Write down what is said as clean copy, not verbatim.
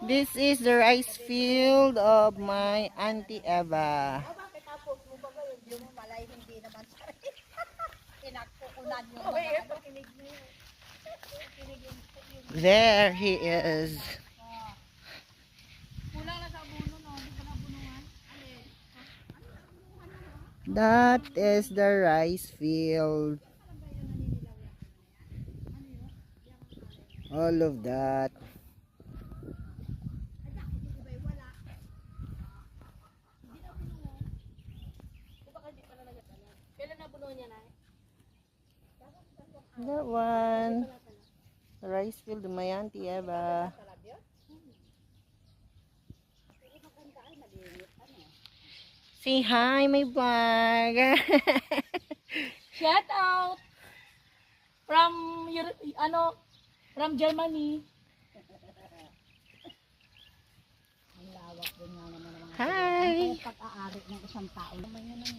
This is the rice field of my Auntie Eva. There he is. That is the rice field. All of that. That one. The rice field of my Auntie Eva. Say hi, my vlog. Shout out from from Germany. Ang lawak din nga naman ng mga Hi. pag-aari ng isang tao. Naman yun ang